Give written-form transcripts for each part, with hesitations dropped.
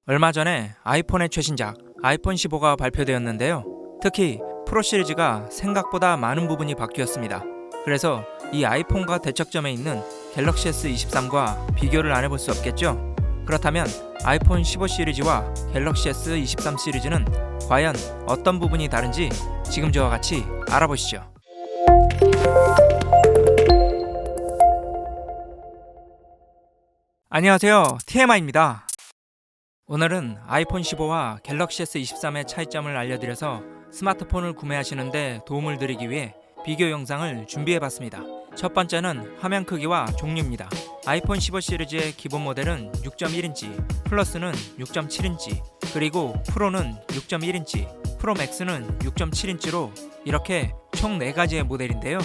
얼마 전에 아이폰의 최신작 아이폰 15가 발표되었는데요. 특히 프로 시리즈가 생각보다 많은 부분이 바뀌었습니다. 그래서 이 아이폰과 대척점에 있는 갤럭시 S23과 비교를 안 해볼 수 없겠죠? 그렇다면 아이폰 15 시리즈와 갤럭시 S23 시리즈는 과연 어떤 부분이 다른지 지금 저와 같이 알아보시죠. 안녕하세요, TMI입니다. 오늘은 아이폰 15와 갤럭시 S23의 차이점을 알려드려서 스마트폰을 구매하시는데 도움을 드리기 위해 비교 영상을 준비해봤습니다. 첫 번째는 화면 크기와 종류입니다. 아이폰 15 시리즈의 기본 모델은 6.1인치, 플러스는 6.7인치, 그리고 프로는 6.1인치, 프로 맥스는 6.7인치로 이렇게 총 4가지의 모델인데요.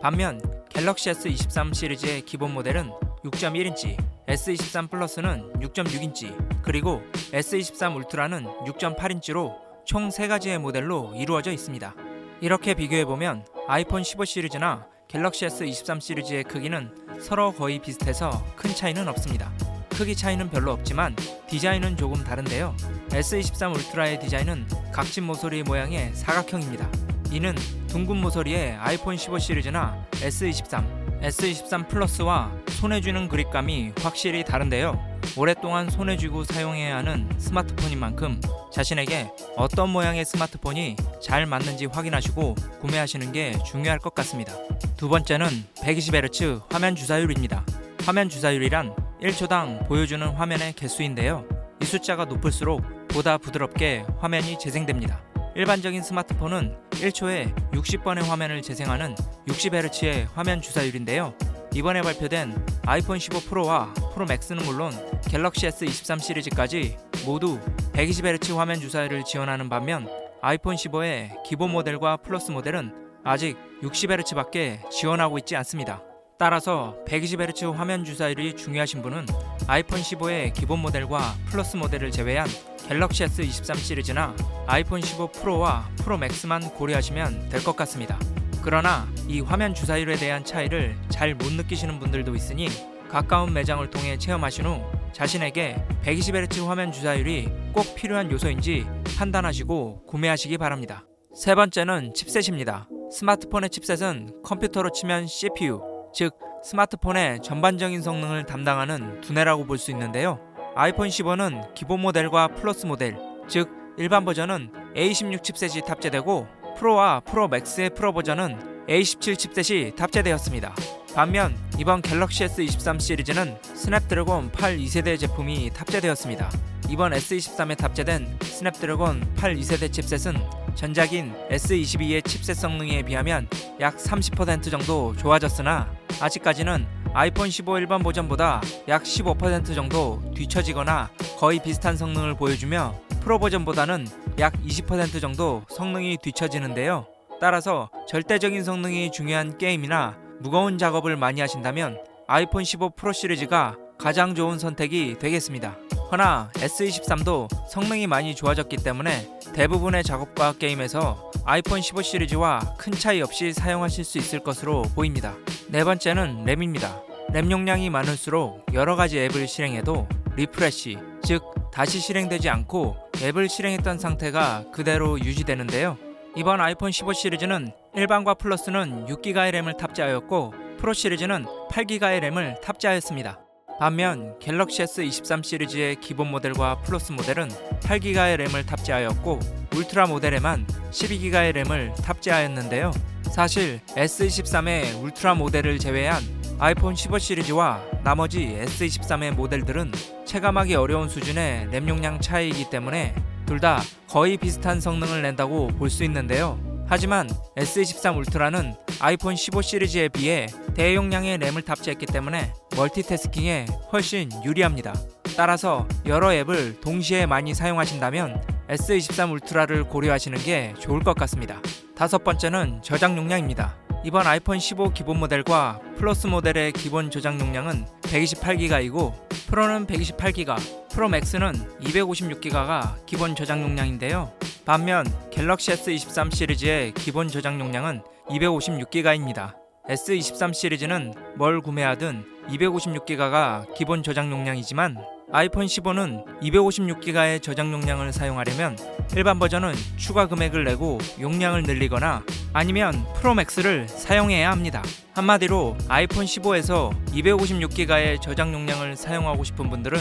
반면 갤럭시 S23 시리즈의 기본 모델은 6.1인치, S23 플러스는 6.6인치, 그리고 S23 울트라는 6.8인치로 총 3가지의 모델로 이루어져 있습니다. 이렇게 비교해보면 아이폰 15 시리즈나 갤럭시 S23 시리즈의 크기는 서로 거의 비슷해서 큰 차이는 없습니다. 크기 차이는 별로 없지만 디자인은 조금 다른데요. S23 울트라의 디자인은 각진 모서리 모양의 사각형입니다. 이는 둥근 모서리의 아이폰 15 시리즈나 S23 플러스와 손에 쥐는 그립감이 확실히 다른데요. 오랫동안 손에 쥐고 사용해야 하는 스마트폰인 만큼 자신에게 어떤 모양의 스마트폰이 잘 맞는지 확인하시고 구매하시는 게 중요할 것 같습니다. 두 번째는 120Hz 화면 주사율입니다. 화면 주사율이란 1초당 보여주는 화면의 개수인데요. 이 숫자가 높을수록 보다 부드럽게 화면이 재생됩니다. 일반적인 스마트폰은 1초에 60번의 화면을 재생하는 60Hz의 화면 주사율인데요. 이번에 발표된 아이폰 15 프로와 프로 맥스는 물론 갤럭시 S23 시리즈까지 모두 120Hz 화면 주사율을 지원하는 반면 아이폰 15의 기본 모델과 플러스 모델은 아직 60Hz밖에 지원하고 있지 않습니다. 따라서 120Hz 화면 주사율이 중요하신 분은 아이폰 15의 기본 모델과 플러스 모델을 제외한 갤럭시 S23 시리즈나 아이폰 15 프로와 프로 맥스만 고려하시면 될 것 같습니다. 그러나 이 화면 주사율에 대한 차이를 잘 못 느끼시는 분들도 있으니 가까운 매장을 통해 체험하신 후 자신에게 120Hz 화면 주사율이 꼭 필요한 요소인지 판단하시고 구매하시기 바랍니다. 세 번째는 칩셋입니다. 스마트폰의 칩셋은 컴퓨터로 치면 CPU, 즉 스마트폰의 전반적인 성능을 담당하는 두뇌라고 볼 수 있는데요. 아이폰 15는 기본 모델과 플러스 모델, 즉 일반 버전은 A16 칩셋이 탑재되고 프로와 프로 맥스의 프로 버전은 A17 칩셋이 탑재되었습니다. 반면 이번 갤럭시 S23 시리즈는 스냅드래곤 8 2세대 제품이 탑재되었습니다. 이번 S23에 탑재된 스냅드래곤 8 2세대 칩셋은 전작인 S22의 칩셋 성능에 비하면 약 30% 정도 좋아졌으나 아직까지는 아이폰 15 일반 버전보다 약 15% 정도 뒤처지거나 거의 비슷한 성능을 보여주며 프로 버전보다는 약 20% 정도 성능이 뒤처지는데요. 따라서 절대적인 성능이 중요한 게임이나 무거운 작업을 많이 하신다면 아이폰 15 프로 시리즈가 가장 좋은 선택이 되겠습니다. 허나 S23도 성능이 많이 좋아졌기 때문에 대부분의 작업과 게임에서 아이폰 15 시리즈와 큰 차이 없이 사용하실 수 있을 것으로 보입니다. 네 번째는 램입니다. 램 용량이 많을수록 여러가지 앱을 실행해도 리프레시, 즉 다시 실행되지 않고 앱을 실행했던 상태가 그대로 유지되는데요. 이번 아이폰 15 시리즈는 일반과 플러스는 6GB의 램을 탑재하였고 프로 시리즈는 8GB의 램을 탑재하였습니다. 반면 갤럭시 S23 시리즈의 기본 모델과 플러스 모델은 8GB의 램을 탑재하였고 울트라 모델에만 12GB의 램을 탑재하였는데요. 사실 S23의 울트라 모델을 제외한 아이폰 15 시리즈와 나머지 S23의 모델들은 체감하기 어려운 수준의 램 용량 차이이기 때문에 둘 다 거의 비슷한 성능을 낸다고 볼 수 있는데요. 하지만 S23 울트라는 아이폰 15 시리즈에 비해 대용량의 램을 탑재했기 때문에 멀티태스킹에 훨씬 유리합니다. 따라서 여러 앱을 동시에 많이 사용하신다면 S23 울트라를 고려하시는 게 좋을 것 같습니다. 다섯 번째는 저장 용량입니다. 이번 아이폰 15 기본 모델과 플러스 모델의 기본 저장 용량은 128GB이고 프로는 128GB, 프로 맥스는 256GB가 기본 저장 용량인데요. 반면 갤럭시 S23 시리즈의 기본 저장 용량은 256GB입니다. S23 시리즈는 뭘 구매하든 256GB가 기본 저장 용량이지만 아이폰 15는 256기가의 저장 용량을 사용하려면 일반 버전은 추가 금액을 내고 용량을 늘리거나 아니면 프로맥스를 사용해야 합니다. 한마디로 아이폰 15에서 256기가의 저장 용량을 사용하고 싶은 분들은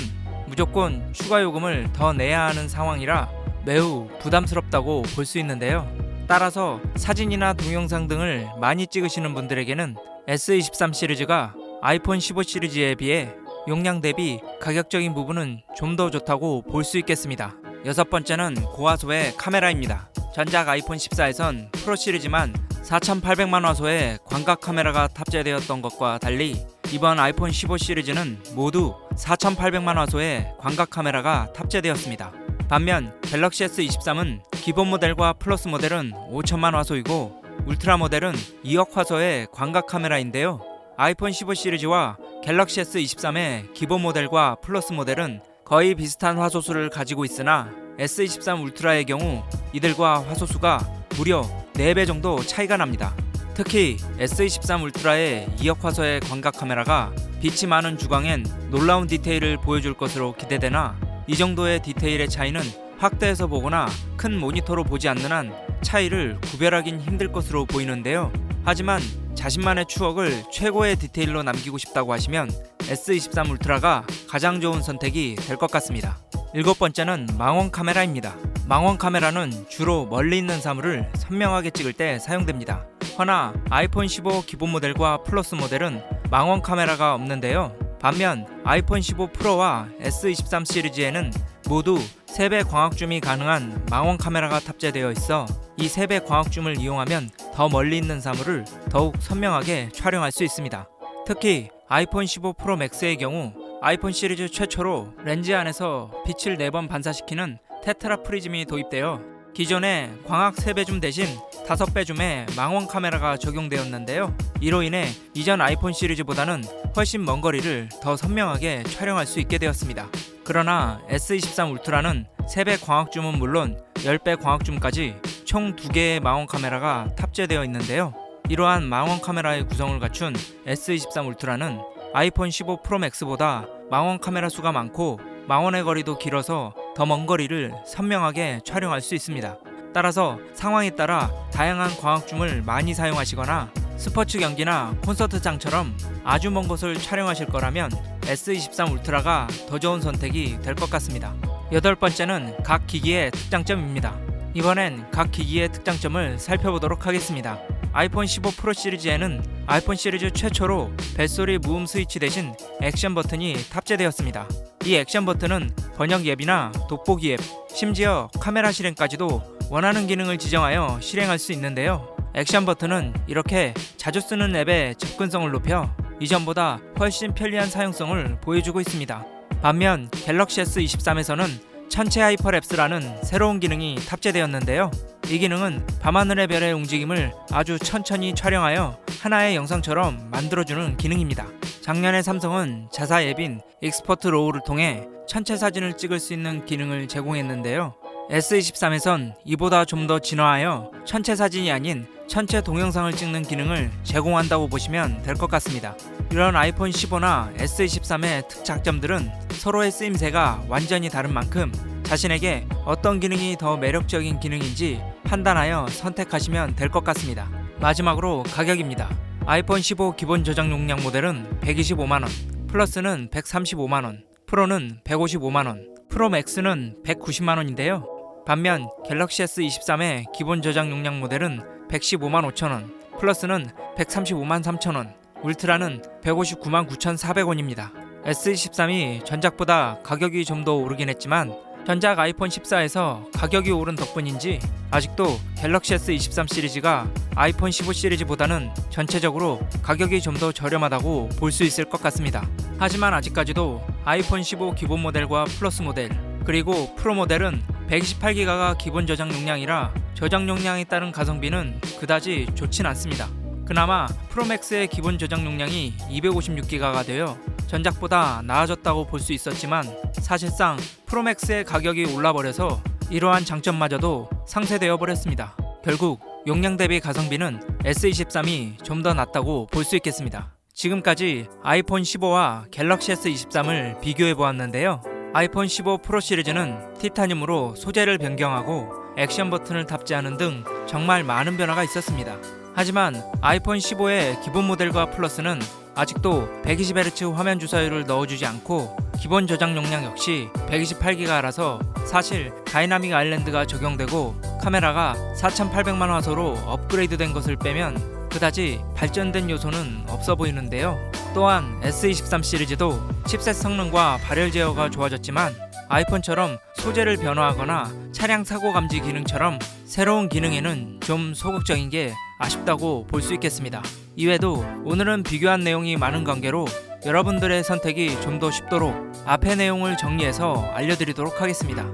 무조건 추가 요금을 더 내야 하는 상황이라 매우 부담스럽다고 볼 수 있는데요. 따라서 사진이나 동영상 등을 많이 찍으시는 분들에게는 S23 시리즈가 아이폰 15 시리즈에 비해 용량 대비 가격적인 부분은 좀 더 좋다고 볼 수 있겠습니다. 여섯 번째는 고화소의 카메라입니다. 전작 아이폰 14에선 프로 시리즈만 4800만 화소의 광각 카메라가 탑재되었던 것과 달리 이번 아이폰 15 시리즈는 모두 4800만 화소의 광각 카메라가 탑재되었습니다. 반면 갤럭시 S23은 기본 모델과 플러스 모델은 5000만 화소이고 울트라 모델은 2억 화소의 광각 카메라인데요. 아이폰 15 시리즈와 갤럭시 S23의 기본 모델과 플러스 모델은 거의 비슷한 화소수를 가지고 있으나 S23 울트라의 경우 이들과 화소수가 무려 4배 정도 차이가 납니다. 특히 S23 울트라의 2억 화소의 광각 카메라가 빛이 많은 주광엔 놀라운 디테일을 보여줄 것으로 기대되나 이 정도의 디테일의 차이는 확대해서 보거나 큰 모니터로 보지 않는 한 차이를 구별하긴 힘들 것으로 보이는데요. 하지만 자신만의 추억을 최고의 디테일로 남기고 싶다고 하시면 S23 울트라가 가장 좋은 선택이 될 것 같습니다. 일곱 번째는 망원 카메라입니다. 망원 카메라는 주로 멀리 있는 사물을 선명하게 찍을 때 사용됩니다. 허나 아이폰 15 기본 모델과 플러스 모델은 망원 카메라가 없는데요. 반면 아이폰 15 프로와 S23 시리즈에는 모두 3배 광학줌이 가능한 망원 카메라가 탑재되어 있어 이 3배 광학줌을 이용하면 더 멀리 있는 사물을 더욱 선명하게 촬영할 수 있습니다. 특히 아이폰 15 프로 맥스의 경우 아이폰 시리즈 최초로 렌즈 안에서 빛을 4번 반사시키는 테트라 프리즘이 도입되어 기존의 광학 3배 줌 대신 5배 줌의 망원 카메라가 적용되었는데요. 이로 인해 이전 아이폰 시리즈보다는 훨씬 먼 거리를 더 선명하게 촬영할 수 있게 되었습니다. 그러나 S23 울트라는 3배 광학줌은 물론 10배 광학줌까지 총 2개의 망원 카메라가 탑재되어 있는데요. 이러한 망원 카메라의 구성을 갖춘 S23 울트라는 아이폰 15 프로 맥스보다 망원 카메라 수가 많고 망원의 거리도 길어서 더 먼 거리를 선명하게 촬영할 수 있습니다. 따라서 상황에 따라 다양한 광학줌을 많이 사용하시거나 스포츠 경기나 콘서트장처럼 아주 먼 곳을 촬영하실 거라면 S23 울트라가 더 좋은 선택이 될 것 같습니다. 여덟 번째는 각 기기의 특장점입니다. 이번엔 각 기기의 특장점을 살펴보도록 하겠습니다. 아이폰 15 프로 시리즈에는 아이폰 시리즈 최초로 벨소리 무음 스위치 대신 액션 버튼이 탑재되었습니다. 이 액션 버튼은 번역 앱이나 돋보기 앱, 심지어 카메라 실행까지도 원하는 기능을 지정하여 실행할 수 있는데요. 액션 버튼은 이렇게 자주 쓰는 앱의 접근성을 높여 이전보다 훨씬 편리한 사용성을 보여주고 있습니다. 반면 갤럭시 S23에서는 천체 하이퍼랩스라는 새로운 기능이 탑재되었는데요. 이 기능은 밤하늘의 별의 움직임을 아주 천천히 촬영하여 하나의 영상처럼 만들어주는 기능입니다. 작년에 삼성은 자사 앱인 익스퍼트 로우를 통해 천체 사진을 찍을 수 있는 기능을 제공했는데요. S23에선 이보다 좀 더 진화하여 천체 사진이 아닌 천체 동영상을 찍는 기능을 제공한다고 보시면 될 것 같습니다. 이런 아이폰 15나 S23의 특장점들은 서로의 쓰임새가 완전히 다른 만큼 자신에게 어떤 기능이 더 매력적인 기능인지 판단하여 선택하시면 될 것 같습니다. 마지막으로 가격입니다. 아이폰 15 기본 저장 용량 모델은 125만원, 플러스는 135만원, 프로는 155만원, 프로 맥스는 190만원인데요. 반면 갤럭시 S23의 기본 저장 용량 모델은 115만 5천원, 플러스는 135만 3천원, 울트라는 159만 9,400원입니다. S23이 전작보다 가격이 좀 더 오르긴 했지만 전작 아이폰 14에서 가격이 오른 덕분인지 아직도 갤럭시 S23 시리즈가 아이폰 15 시리즈보다는 전체적으로 가격이 좀 더 저렴하다고 볼 수 있을 것 같습니다. 하지만 아직까지도 아이폰 15 기본 모델과 플러스 모델 그리고 프로 모델은 128기가가 기본 저장 용량이라 저장 용량에 따른 가성비는 그다지 좋진 않습니다. 그나마 프로맥스의 기본 저장 용량이 256기가가 되어 전작보다 나아졌다고 볼 수 있었지만 사실상 프로맥스의 가격이 올라버려서 이러한 장점마저도 상쇄되어 버렸습니다. 결국 용량 대비 가성비는 S23이 좀 더 낫다고 볼 수 있겠습니다. 지금까지 아이폰 15와 갤럭시 S23을 비교해 보았는데요. 아이폰 15 프로 시리즈는 티타늄으로 소재를 변경하고 액션 버튼을 탑재하는 등 정말 많은 변화가 있었습니다. 하지만 아이폰 15의 기본 모델과 플러스는 아직도 120Hz 화면 주사율을 넣어주지 않고 기본 저장 용량 역시 128GB라서 사실 다이나믹 아일랜드가 적용되고 카메라가 4800만 화소로 업그레이드된 것을 빼면 그다지 발전된 요소는 없어 보이는데요. 또한 S23 시리즈도 칩셋 성능과 발열 제어가 좋아졌지만 아이폰처럼 소재를 변화하거나 차량 사고 감지 기능처럼 새로운 기능에는 좀 소극적인 게 아쉽다고 볼 수 있겠습니다. 이외에도 오늘은 비교한 내용이 많은 관계로 여러분들의 선택이 좀 더 쉽도록 앞의 내용을 정리해서 알려드리도록 하겠습니다.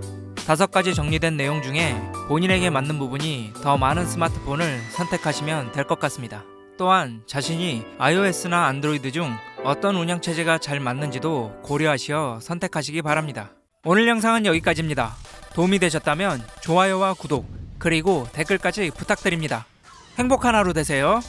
5가지 정리된 내용 중에 본인에게 맞는 부분이 더 많은 스마트폰을 선택하시면 될 것 같습니다. 또한 자신이 iOS나 안드로이드 중 어떤 운영체제가 잘 맞는지도 고려하시어 선택하시기 바랍니다. 오늘 영상은 여기까지입니다. 도움이 되셨다면 좋아요와 구독, 그리고 댓글까지 부탁드립니다. 행복한 하루 되세요.